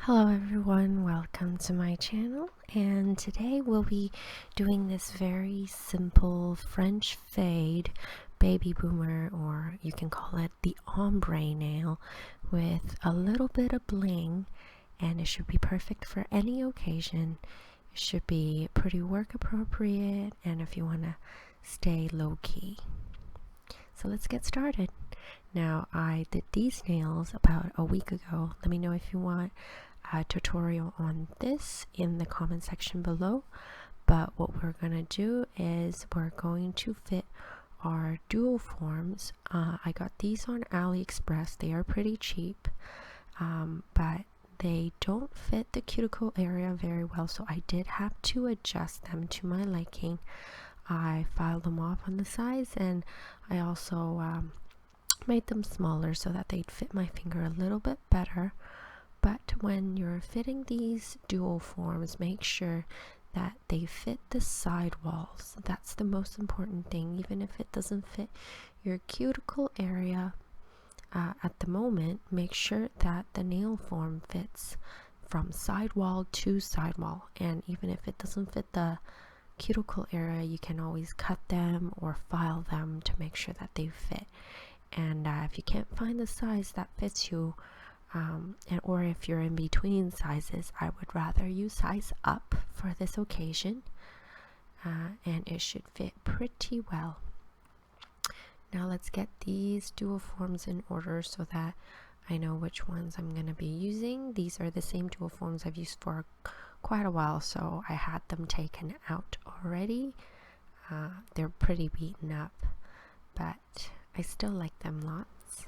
Hello everyone, welcome to my channel, and today we'll be doing this very simple French fade baby boomer, or you can call it the ombre nail, with a little bit of bling, and it should be perfect for any occasion. It should be pretty work appropriate, and if you want to stay low key. So let's get started. Now, I did these nails about a week ago. Let me know if you want a tutorial on this in the comment section below. But what we're going to do is we're going to fit our dual forms. I got these on AliExpress. They are pretty cheap, but they don't fit the cuticle area very well, so I did have to adjust them to my liking. I filed them off on the sides, and I also made them smaller so that they'd fit my finger a little bit better. But when you're fitting these dual forms, make sure that they fit the side walls. That's the most important thing. Even if it doesn't fit your cuticle area at the moment, make sure that the nail form fits from side wall to side wall. And even if it doesn't fit the cuticle area, you can always cut them or file them to make sure that they fit. And if you can't find the size that fits you, or if you're in between sizes, I would rather use size up for this occasion, and it should fit pretty well. Now let's get these dual forms in order so that I know which ones I'm going to be using. These are the same dual forms I've used for quite a while, so I had them taken out already. They're pretty beaten up, but I still like them lots.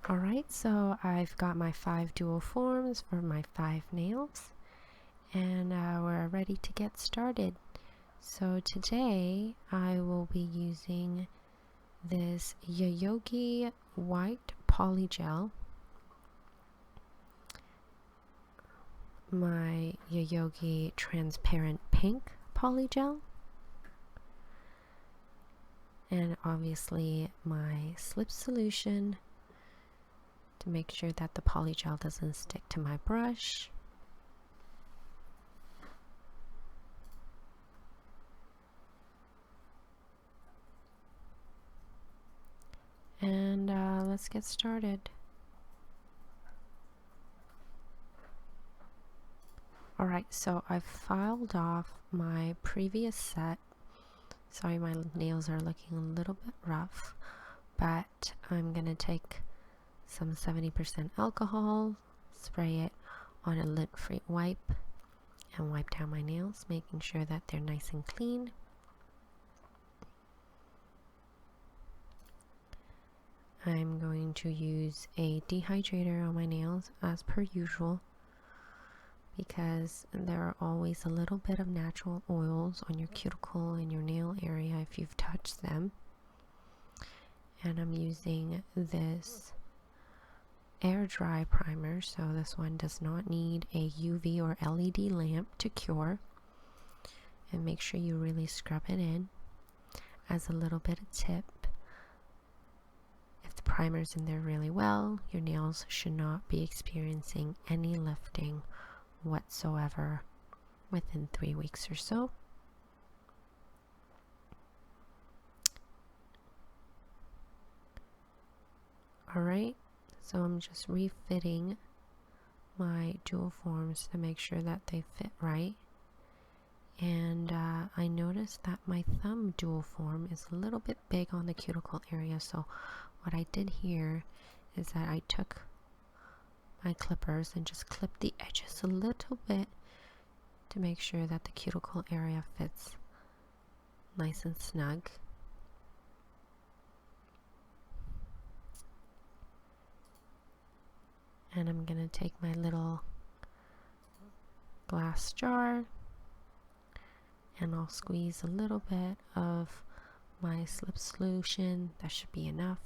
Alright, so I've got my 5 dual forms for my 5 nails, and we're ready to get started. So today I will be using this Jgewelz white polygel, my Jgewelz transparent pink polygel, and obviously my slip solution to make sure that the polygel doesn't stick to my brush. And let's get started. Alright, so I've filed off my previous set. Sorry, my nails are looking a little bit rough, but I'm going to take some 70% alcohol, spray it on a lint-free wipe, and wipe down my nails, making sure that they're nice and clean. I'm going to use a dehydrator on my nails as per usual, because there are always a little bit of natural oils on your cuticle and your nail area if you've touched them. And I'm using this air dry primer, so this one does not need a UV or LED lamp to cure. And make sure you really scrub it in. As a little bit of tip, if the primer's in there really well, your nails should not be experiencing any lifting whatsoever within 3 weeks or so. Alright, so I'm just refitting my dual forms to make sure that they fit right. And I noticed that my thumb dual form is a little bit big on the cuticle area, so what I did here is that I took my clippers and just clipped the edges a little bit to make sure that the cuticle area fits nice and snug. And I'm going to take my little glass jar and I'll squeeze a little bit of my slip solution. That should be enough.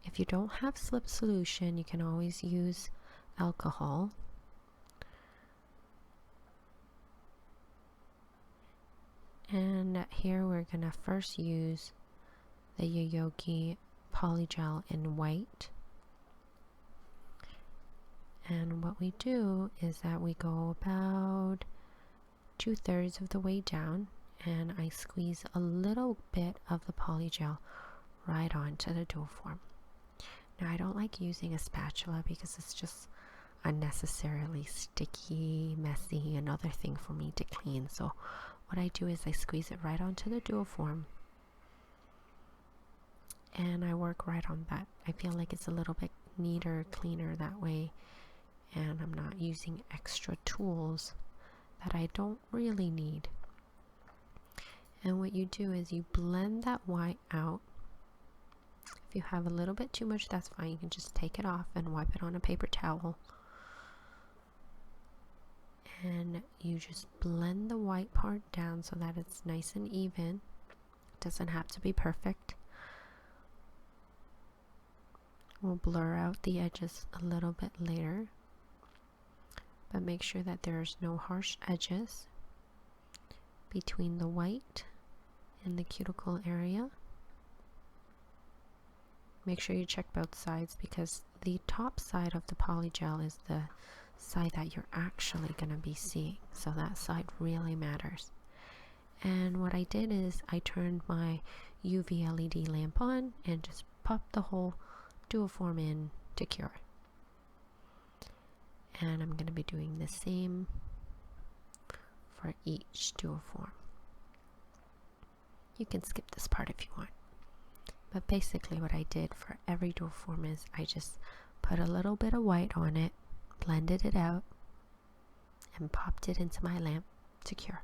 If you don't have slip solution, you can always use alcohol. And here we're going to first use the Jgewelz polygel in white. And what we do is that we go about 2/3 of the way down, and I squeeze a little bit of the Polygel right onto the dough form. Now I don't like using a spatula because it's just unnecessarily sticky, messy, another thing for me to clean. So what I do is I squeeze it right onto the dough form, and I work right on that. I feel like it's a little bit neater, cleaner that way, and I'm not using extra tools that I don't really need. And what you do is you blend that white out. If you have a little bit too much, that's fine. You can just take it off and wipe it on a paper towel. And you just blend the white part down so that it's nice and even. It doesn't have to be perfect. We'll blur out the edges a little bit later, but make sure that there's no harsh edges between the white and the cuticle area. Make sure you check both sides, because the top side of the Polygel is the side that you're actually going to be seeing, so that side really matters. And what I did is I turned my UV LED lamp on and just popped the whole duoform in to cure. And I'm going to be doing the same for each duoform. You can skip this part if you want. But basically what I did for every duoform is I just put a little bit of white on it, blended it out, and popped it into my lamp to cure.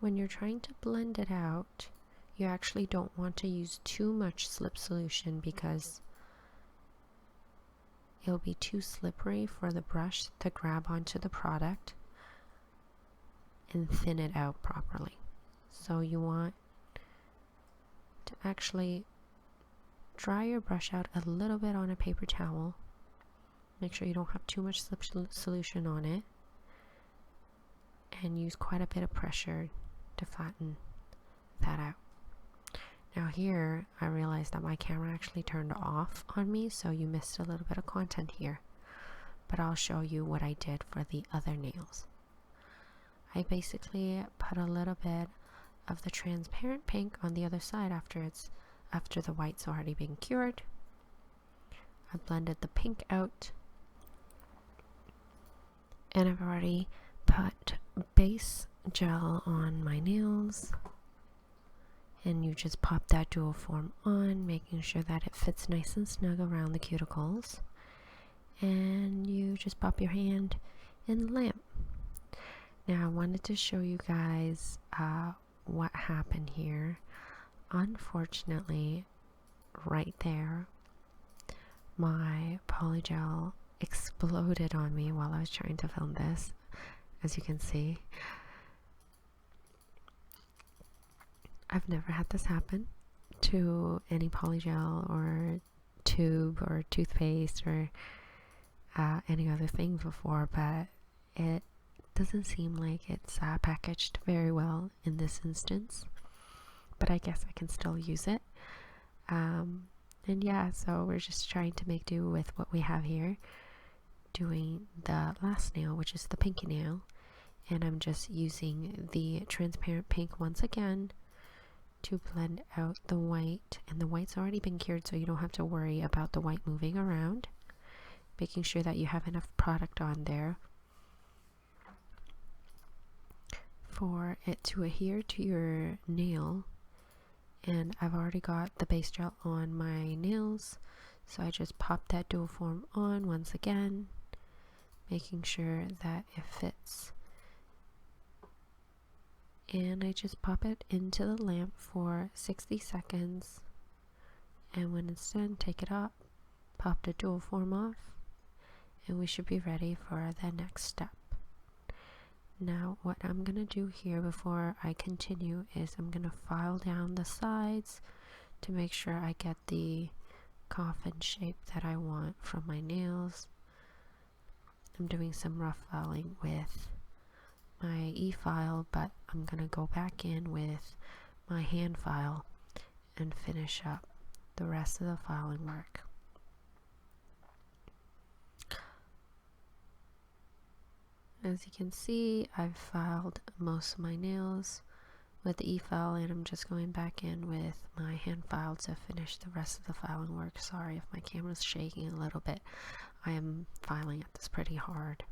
When you're trying to blend it out, you actually don't want to use too much slip solution because it'll be too slippery for the brush to grab onto the product and thin it out properly. So you want to actually dry your brush out a little bit on a paper towel. Make sure you don't have too much slip solution on it, and use quite a bit of pressure to flatten that out. Now here I realized that my camera actually turned off on me, so you missed a little bit of content here, but I'll show you what I did for the other nails. I basically put a little bit of the transparent pink on the other side after the white's already been cured. I blended the pink out, and I've already put base gel on my nails, and you just pop that duoform on, making sure that it fits nice and snug around the cuticles, and you just pop your hand in the lamp. Now I wanted to show you guys what happened here. Unfortunately, right there, my Polygel exploded on me while I was trying to film this, as you can see. I've never had this happen to any Polygel or tube or toothpaste or any other thing before, but it doesn't seem like it's packaged very well in this instance, but I guess I can still use it. And yeah, so we're just trying to make do with what we have here, doing the last nail, which is the pinky nail, and I'm just using the transparent pink once again to blend out the white, and the white's already been cured, so you don't have to worry about the white moving around, making sure that you have enough product on there for it to adhere to your nail. And I've already got the base gel on my nails, so I just pop that duoform on once again, making sure that it fits, and I just pop it into the lamp for 60 seconds, and when it's done, take it up, pop the duoform off, and we should be ready for the next step. Now what I'm gonna do here before I continue is I'm gonna file down the sides to make sure I get the coffin shape that I want from my nails. I'm doing some rough filing with my e-file, but I'm gonna go back in with my hand file and finish up the rest of the filing work. As you can see, I've filed most of my nails with the e-file, and I'm just going back in with my hand file to finish the rest of the filing work. Sorry if my camera's shaking a little bit. I am filing at this pretty hard.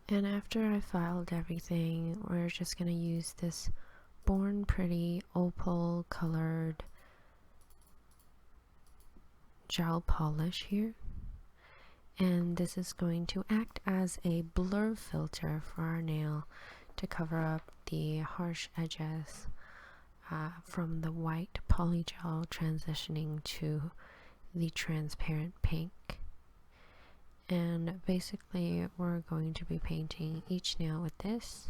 And after I filed everything, we're just going to use this Born Pretty opal colored gel polish here. And this is going to act as a blur filter for our nail to cover up the harsh edges from the white polygel transitioning to the transparent pink. And basically we're going to be painting each nail with this.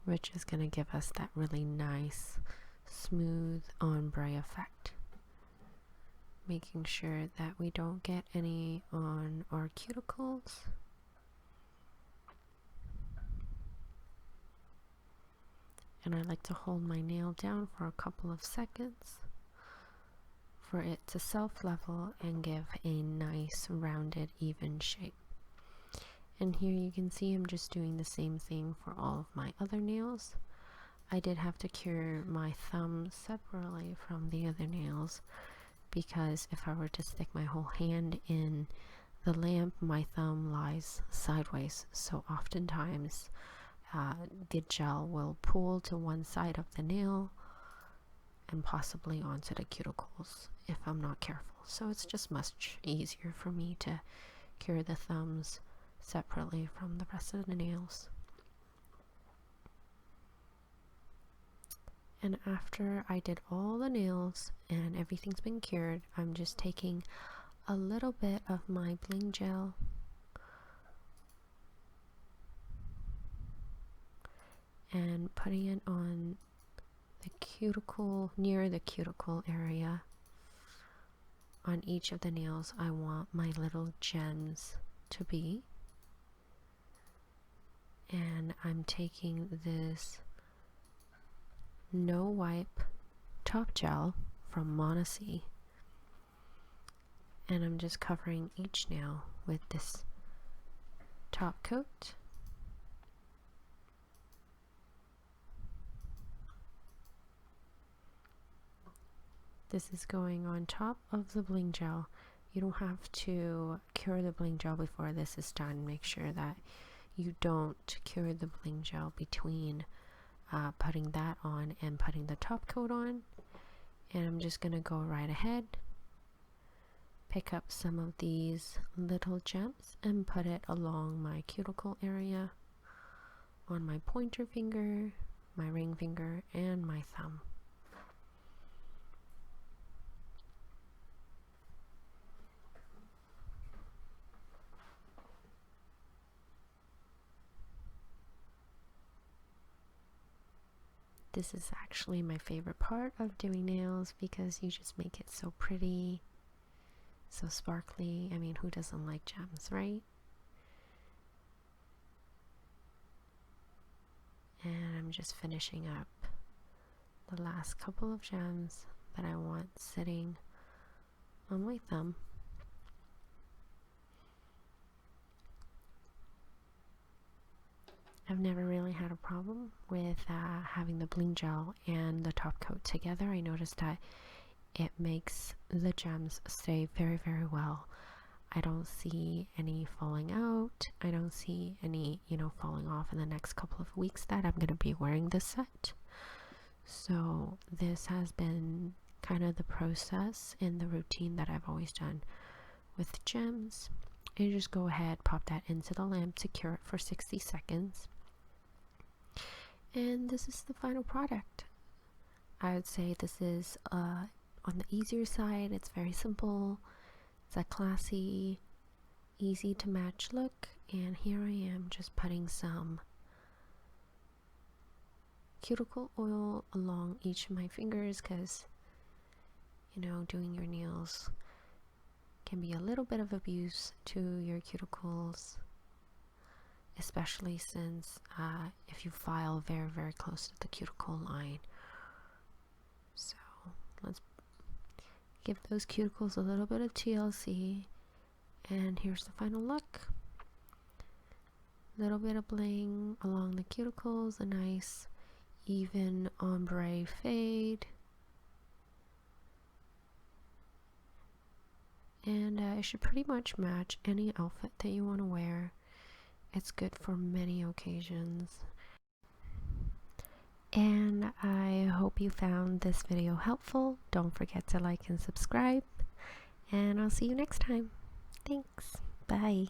Which is going to give us that really nice smooth ombre effect. Making sure that we don't get any on our cuticles. And I like to hold my nail down for a couple of seconds for it to self-level and give a nice rounded even shape. And here you can see I'm just doing the same thing for all of my other nails. I did have to cure my thumb separately from the other nails because if I were to stick my whole hand in the lamp, my thumb lies sideways. So oftentimes the gel will pool to one side of the nail and possibly onto the cuticles if I'm not careful. So it's just much easier for me to cure the thumbs separately from the rest of the nails. And after I did all the nails and everything's been cured, I'm just taking a little bit of my bling gel and putting it on the cuticle, near the cuticle area. On each of the nails I want my little gems to be. And I'm taking this no wipe top gel from Monacy, and I'm just covering each nail with this top coat. This is going on top of the bling gel. You don't have to cure the bling gel before this is done. Make sure that you don't cure the bling gel between putting that on and putting the top coat on. And I'm just gonna go right ahead, pick up some of these little gems and put it along my cuticle area, on my pointer finger, my ring finger, and my thumb. This is actually my favorite part of doing nails because you just make it so pretty, so sparkly. I mean, who doesn't like gems, right? And I'm just finishing up the last couple of gems that I want sitting on my thumb. I've never really had a problem with having the bling gel and the top coat together. I noticed that it makes the gems stay very, very well. I don't see any falling out. I don't see any, falling off in the next couple of weeks that I'm going to be wearing this set. So this has been kind of the process and the routine that I've always done with gems. You just go ahead, pop that into the lamp to cure it for 60 seconds. And this is the final product. I would say this is on the easier side. It's very simple. It's a classy, easy to match look. And here I am just putting some cuticle oil along each of my fingers because, you know, doing your nails can be a little bit of abuse to your cuticles, especially since if you file very, very close to the cuticle line. So let's give those cuticles a little bit of TLC, and here's the final look. Little bit of bling along the cuticles, a nice even ombre fade, and it should pretty much match any outfit that you want to wear. It's good for many occasions. And I hope you found this video helpful. Don't forget to like and subscribe, and I'll see you next time. Thanks. Bye.